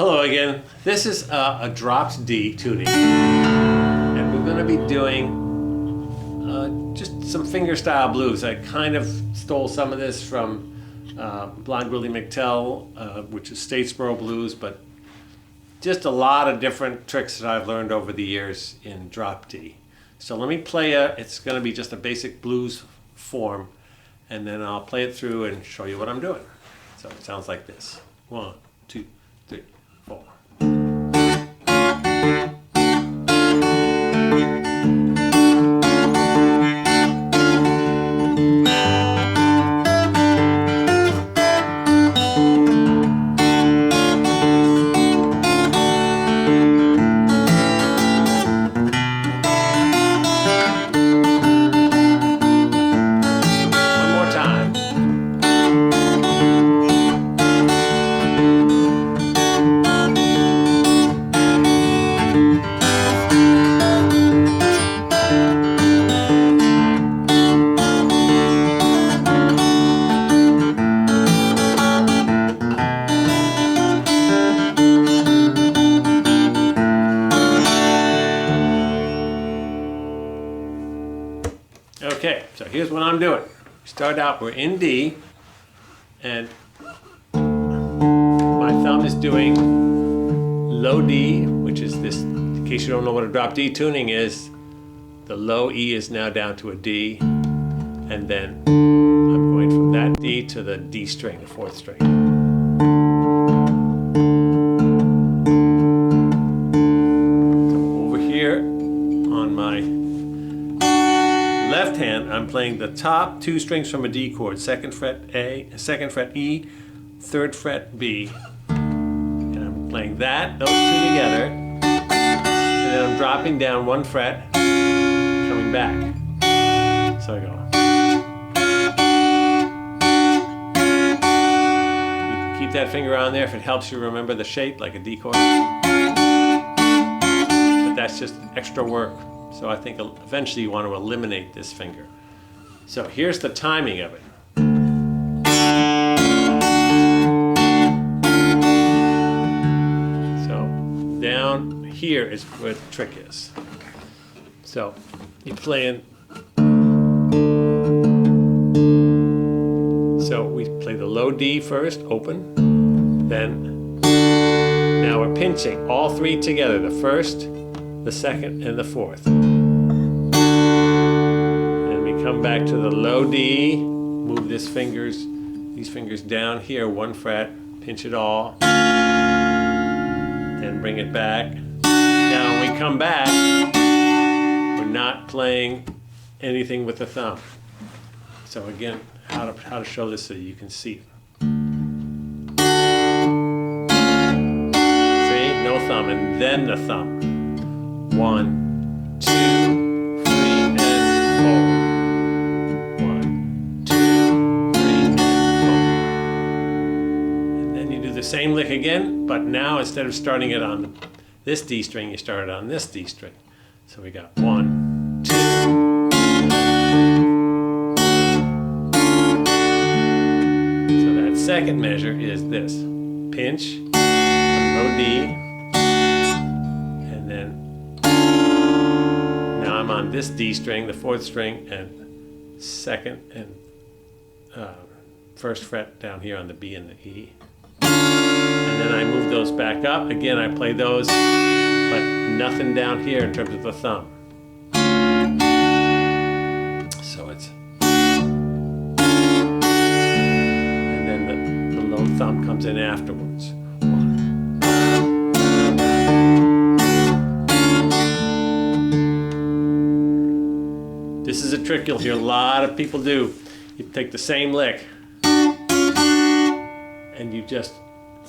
Hello again. This is a dropped D tuning, and we're going to be doing just some fingerstyle blues. I kind of stole some of this from Blind Willie McTell, which is Statesboro blues, but just a lot of different tricks that I've learned over the years in drop D. So let me play it's going to be just a basic blues form, and then I'll play it through and show you what I'm doing. So it sounds like this. 1, 2, 3, 4. Okay, so here's what I'm doing. Start out, we're in D, and my thumb is doing low D, which is this, in case you don't know what a drop D tuning is, the low E is now down to a D, and then I'm going from that D to the D string, the 4th string. So over here on my left hand, I'm playing the top 2 strings from a D chord, 2nd fret A, 2nd fret E, 3rd fret B. And I'm playing those 2 together, and then I'm dropping down 1 fret, coming back. So I go. You can keep that finger on there if it helps you remember the shape, like a D chord. But that's just extra work. So I think eventually you want to eliminate this finger. So here's the timing of it. So down here is where the trick is. So you're playing. So we play the low D first, open. Then now we're pinching all 3 together, the 1st, the 2nd, and the 4th. And we come back to the low D, move these fingers down here 1 fret, pinch it all, then bring it back. Now when we come back, we're not playing anything with the thumb. So again, how to show this so you can see it. See, no thumb, and then the thumb. 1, 2, 3, and 4. 1, 2, 3, and 4. And then you do the same lick again, but now instead of starting it on this D string, you start it on this D string. So we got 1, 2. So that second measure is this. Pinch, low D, and then I'm on this D string, the 4th string, and 2nd and 1st fret down here on the B and the E. And then I move those back up. Again, I play those, but nothing down here in terms of the thumb. So it's... And then the low thumb comes in afterwards. This is a trick you'll hear a lot of people do. You take the same lick and you just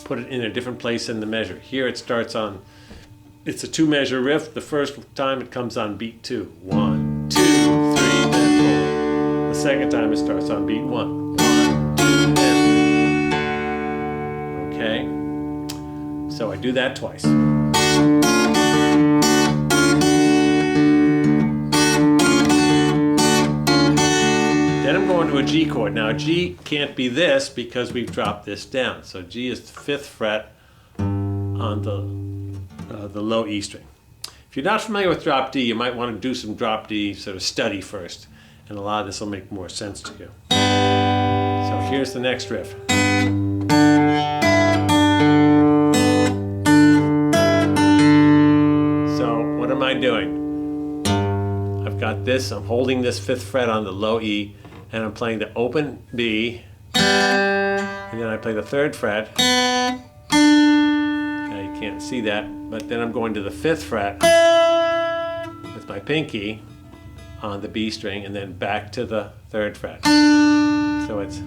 put it in a different place in the measure. Here it starts on, it's a 2-measure riff. The first time it comes on beat 2. 1, 2, 3, and 4. The second time it starts on beat 1. 1, 2, and 3. Okay? So I do that twice. Then I'm going to a G chord. Now a G can't be this because we've dropped this down. So G is the 5th fret on the low E string. If you're not familiar with drop D, you might want to do some drop D sort of study first, and a lot of this will make more sense to you. So here's the next riff. So what am I doing? I've got this, I'm holding this 5th fret on the low E, and I'm playing the open B, and then I play the 3rd fret. Now you can't see that, but then I'm going to the 5th fret with my pinky on the B string, and then back to the 3rd fret. So it's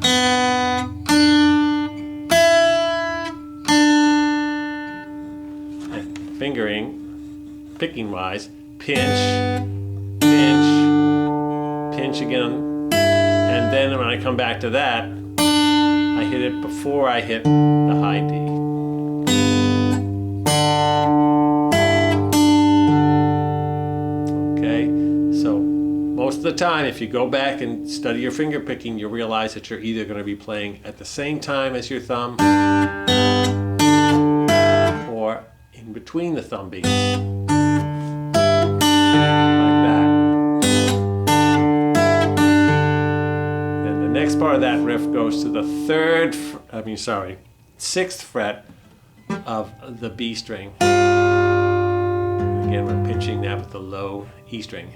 and fingering, picking wise, pinch, pinch, pinch again, and then when I come back to that, I hit it before I hit the high D. Most of the time, if you go back and study your finger picking, you'll realize that you're either going to be playing at the same time as your thumb or in between the thumb beats. Like that. Then the next part of that riff goes to the 6th fret of the B string. Again, we're pinching that with the low E string.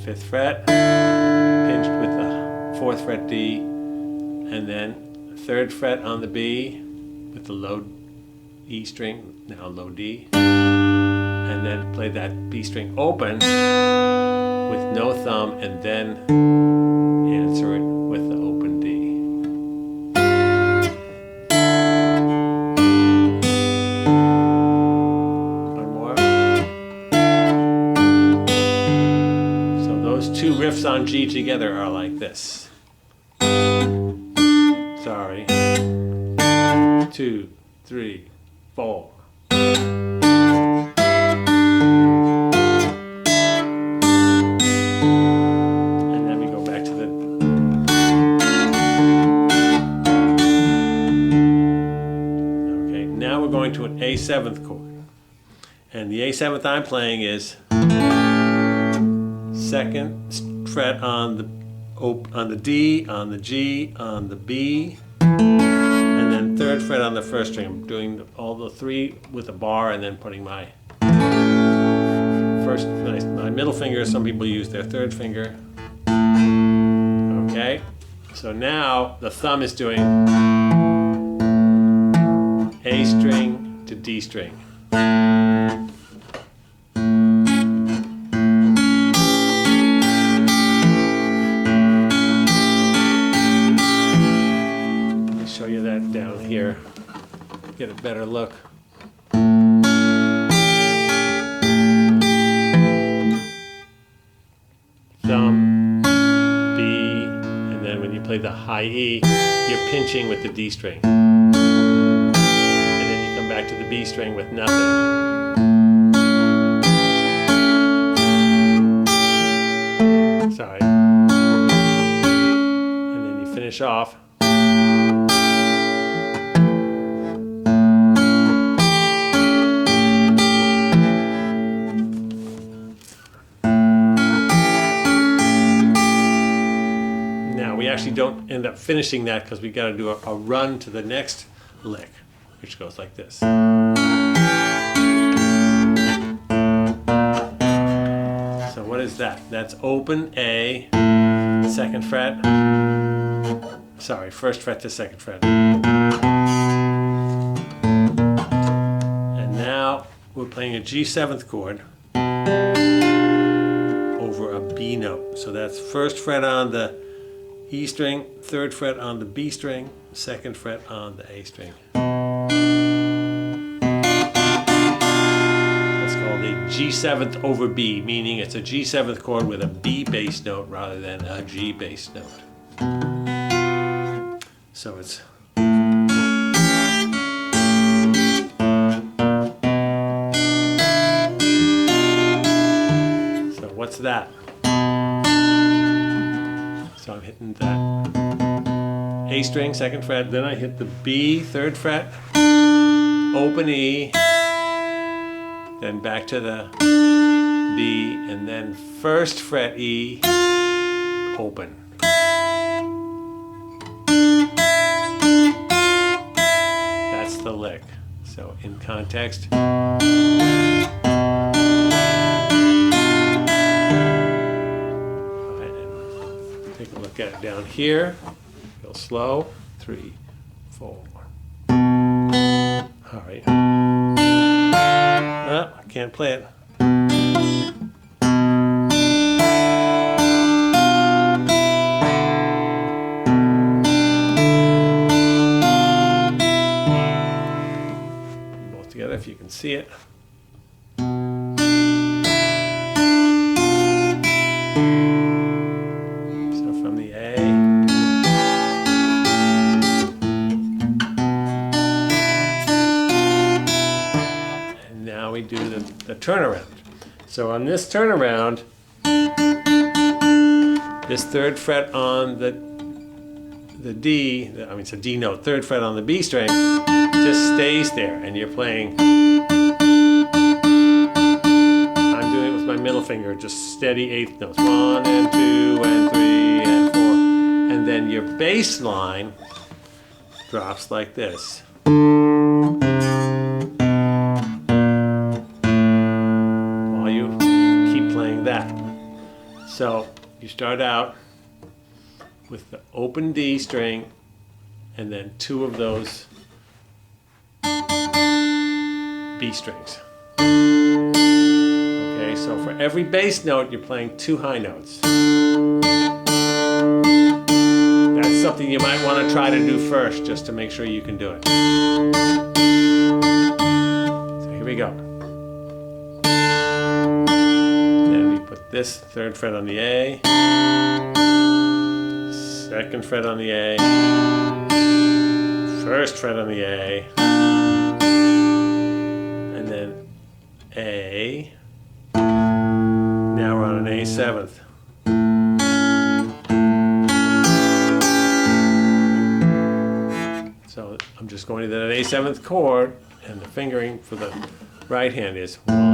5th fret, pinched with the 4th fret D, and then 3rd fret on the B with the low E string, now low D, and then play that B string open with no thumb, and then answer it with the open D. Two riffs on G together are like this. Sorry. 2, 3, 4. And then we go back to the... Okay, now we're going to an A7th chord. And the A7th I'm playing is 2nd fret on the D, on the G, on the B, and then 3rd fret on the 1st string. I'm doing all the 3 with a bar, and then putting my my middle finger. Some people use their 3rd finger. Okay, so now the thumb is doing A string to D string. Show you that down here, get a better look. Thumb, B, and then when you play the high E, you're pinching with the D string. And then you come back to the B string with nothing. Sorry. And then you finish off. We actually don't end up finishing that because we got to do a run to the next lick, which goes like this. So what is that? That's open A, 2nd fret, sorry, 1st fret to 2nd fret. And now we're playing a G7th chord over a B note. So that's 1st fret on the E string, 3rd fret on the B string, 2nd fret on the A string. That's called a G7th over B, meaning it's a G7th chord with a B bass note rather than a G bass note. So it's... So what's that? So I'm hitting that A string, 2nd fret, then I hit the B, 3rd fret, open E, then back to the B, and then first fret E, open. That's the lick. So in context. Take a look at it down here. Go slow. 3, 4. All right. Oh, I can't play it. Both together if you can see it. We do the turnaround. So on this turnaround, this third fret on the D, I mean it's a D note, third fret on the B string, just stays there, and you're playing. I'm doing it with my middle finger, just steady eighth notes. 1 and 2 and 3 and 4, and then your bass line drops like this. That. So you start out with the open D string and then 2 of those B strings. Okay, so for every bass note you're playing 2 high notes. That's something you might want to try to do first just to make sure you can do it. So here we go. This third fret on the A, second fret on the A, first fret on the A, and then A. Now we're on an A seventh. So I'm just going to that A seventh chord, and the fingering for the right hand is 1.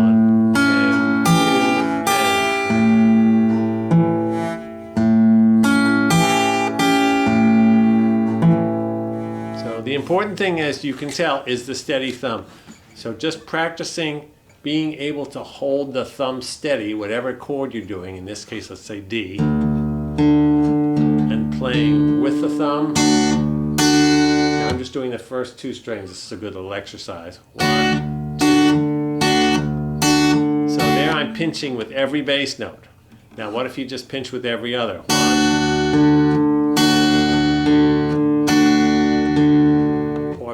The important thing, as you can tell, is the steady thumb. So just practicing being able to hold the thumb steady, whatever chord you're doing, in this case let's say D, and playing with the thumb. Now I'm just doing the first 2 strings. This is a good little exercise. 1, 2. So there I'm pinching with every bass note. Now what if you just pinch with every other? 1.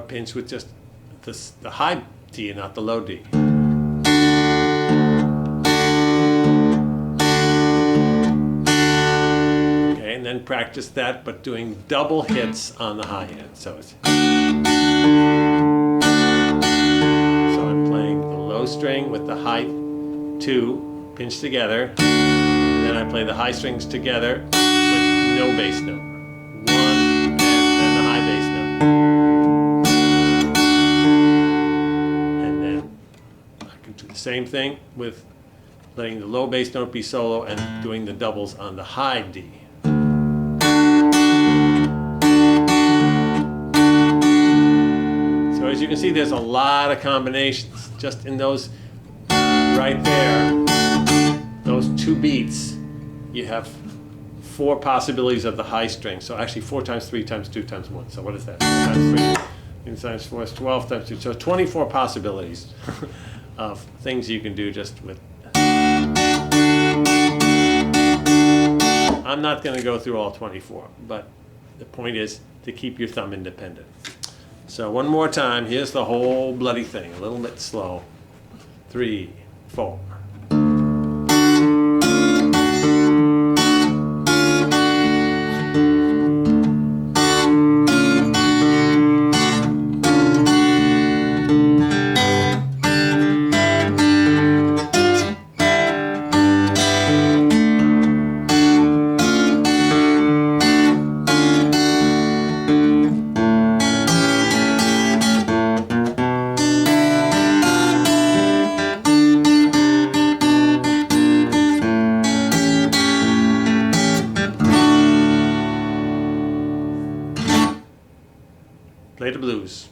Pinch with just the high D and not the low D. Okay, and then practice that, but doing double hits on the high end. So I'm playing the low string with the high 2 pinched together, and then I play the high strings together with no bass note. 1 and then the high bass note. Same thing with letting the low bass note be solo and doing the doubles on the high D. So as you can see, there's a lot of combinations. Just in those right there, those 2 beats, you have 4 possibilities of the high string. So actually 4 times 3 times 2 times 1. So what is that? 4 times 3 times 4 is 12 times 2. So 24 possibilities of things you can do just with. I'm not going to go through all 24, but the point is to keep your thumb independent. So one more time, here's the whole bloody thing, a little bit slow. 3, 4. Play the blues.